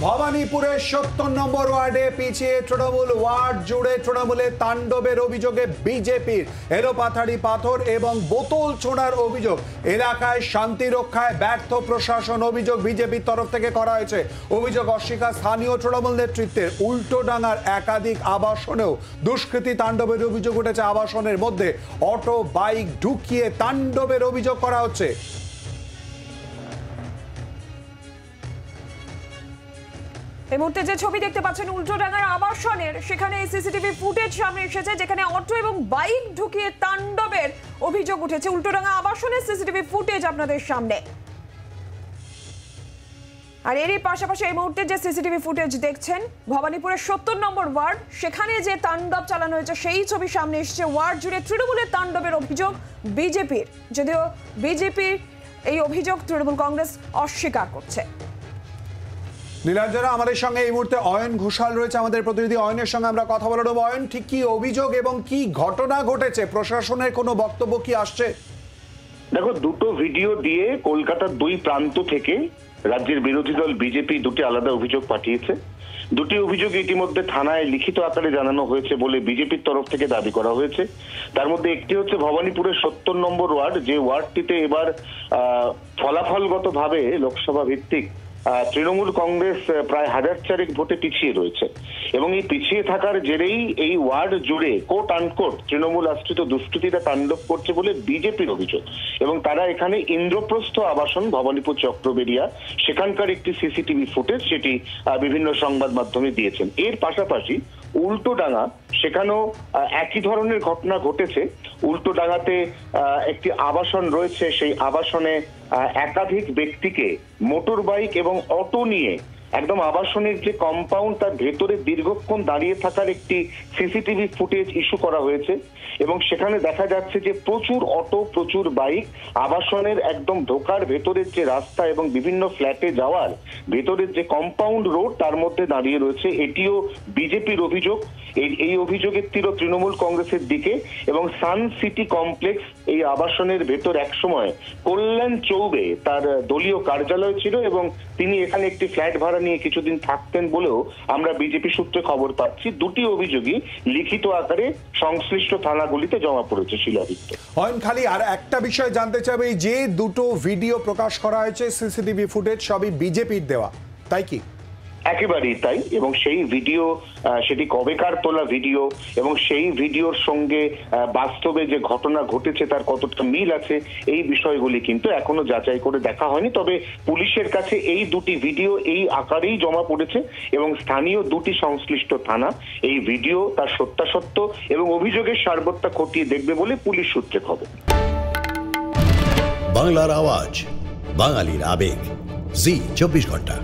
ভবানীপুরের ৭০ নম্বর ওয়ার্ডে পিছিয়ে তৃণমূল, ওয়ার্ড জুড়ে তৃণমূলের তাণ্ডবের অভিযোগে বিজেপির এলোপাথারি পাথর এবং বোতল ছোড়ার অভিযোগ। এলাকায় শান্তি রক্ষায় ব্যর্থ প্রশাসন অভিযোগ বিজেপির তরফ থেকে করা হয়েছে। অভিযোগ অস্বীকার স্থানীয় তৃণমূল নেতৃত্বের। উল্টোডাঙ্গার একাধিক আবাসনেও দুষ্কৃতী তাণ্ডবের অভিযোগ উঠেছে। আবাসনের মধ্যে অটো বাইক ঢুকিয়ে তাণ্ডবের অভিযোগ করা হচ্ছে। এই মুহূর্তে যে ছবি দেখতে পাচ্ছেন উল্টোডাঙ্গার আবাসনের, সেখানে সিসিটিভি ফুটেজ সামনে এসেছে যেখানে অটো এবং বাইক ঢুকিয়ে তাণ্ডবের অভিযোগ উঠেছে। উল্টোডাঙ্গা আবাসনের সিসিটিভি ফুটেজ আপনাদের সামনে। আর এরই পাশাপাশি এই মুহূর্তে যে সিসিটিভি ফুটেজ দেখছেন ভবানীপুরের ৭০ নম্বর ওয়ার্ড, সেখানে যে তাণ্ডব চালানো হয়েছে সেই ছবি সামনে এসেছে। ওয়ার্ড জুড়ে তৃণমূলের তাণ্ডবের অভিযোগ বিজেপির, যদিও বিজেপির এই অভিযোগ তৃণমূল কংগ্রেস অস্বীকার করছে। নীলাঞ্জনা, আমাদের সঙ্গে এই মুহূর্তে অয়ন ঘোষাল রয়েছে, আমাদের প্রতিনিধি। অয়নের সঙ্গে আমরা কথা বলে নেব। অয়ন, ঠিক কি অভিযোগ এবং কি ঘটনা ঘটেছে? প্রশাসনের কোনো বক্তব্য কি আসছে? দেখো, দুটো ভিডিও দিয়ে কলকাতার দুই প্রান্ত থেকে রাজ্যের বিরোধী দল বিজেপি দুটি আলাদা অভিযোগ পাঠিয়েছে। দুটি অভিযোগ ইতিমধ্যে থানায় লিখিত আকারে জানানো হয়েছে বলে বিজেপির তরফ থেকে দাবি করা হয়েছে। তার মধ্যে একটি হচ্ছে ভবানীপুরের ৭০ নম্বর ওয়ার্ড, যে ওয়ার্ডটিতে এবার ফলাফলগতভাবে লোকসভা ভিত্তিক তৃণমূল কংগ্রেস প্রায় ১০০০ ভোটে পিছিয়ে রয়েছে এবং এই পিছিয়ে থাকার জেরেই এই ওয়ার্ড জুড়ে কোট আনকোট তৃণমূল আশ্রিত দুষ্কৃতীরা তাণ্ডব করছে বলে বিজেপির অভিযোগ। এবং তারা এখানে ইন্দ্রপ্রস্থ আবাসন ভবানীপুর চক্রবেড়িয়া, সেখানকার একটি সিসিটিভি ফুটেজ সেটি বিভিন্ন সংবাদ মাধ্যমে দিয়েছেন। এর পাশাপাশি উল্টোডাঙ্গা, সেখানেও একই ধরনের ঘটনা ঘটেছে। উল্টোডাঙ্গাতে একটি আবাসন রয়েছে, সেই আবাসনে একাধিক ব্যক্তিকে মোটর বাইক এবং অটো নিয়ে একদম আবাসনের যে কম্পাউন্ড তার ভেতরে দীর্ঘক্ষণ দাঁড়িয়ে থাকার একটি সিসিটিভি ফুটেজ ইস্যু করা হয়েছে এবং সেখানে দেখা যাচ্ছে যে প্রচুর অটো, প্রচুর বাইক আবাসনের একদম ঢোকার ভেতরের যে রাস্তা এবং বিভিন্ন ফ্ল্যাটে যাওয়ার ভেতরের যে কম্পাউন্ড রোড তার মধ্যে দাঁড়িয়ে রয়েছে। এটিও বিজেপির অভিযোগ। এই অভিযোগের তীর তৃণমূল কংগ্রেসের দিকে। এবং সান সিটি কমপ্লেক্স, এই আবাসনের ভেতর একসময় কল্যাণ চৌবে তার দলীয় কার্যালয় ছিল এবং তিনি এখানে একটি ফ্ল্যাট ভাড়া নিয়ে কিছুদিন থাকতেন বলেও আমরা বিজেপি সূত্রে খবর পাচ্ছি। দুটি অভিযোগই লিখিত আকারে সংশ্লিষ্ট থানাগুলিতে জমা পড়েছে। শিলাদিত্য, অয়ন, খালি আর একটা বিষয় জানতে চাইবে, যে দুটো ভিডিও প্রকাশ করা হয়েছে সিসিটিভি ফুটেজ সবই বিজেপির দেওয়া, তাই কি? একেবারেই তাই। এবং সেই ভিডিও, সেটি কবেকার তোলা ভিডিও এবং সেই ভিডিওর সঙ্গে বাস্তবে যে ঘটনা ঘটেছে তার কতটা মিল আছে, এই বিষয়গুলি কিন্তু এখনো যাচাই করে দেখা হয়নি। তবে পুলিশের কাছে এই দুটি ভিডিও এই আকারেই জমা পড়েছে এবং স্থানীয় দুটি সংশ্লিষ্ট থানা এই ভিডিও তার সত্যাসত্য এবং অভিযোগের সারবত্তা খতিয়ে দেখবে বলে পুলিশ সূত্রে খবর। বাংলার আওয়াজ, বাঙালির আবেগ, জি ২৪ ঘন্টা।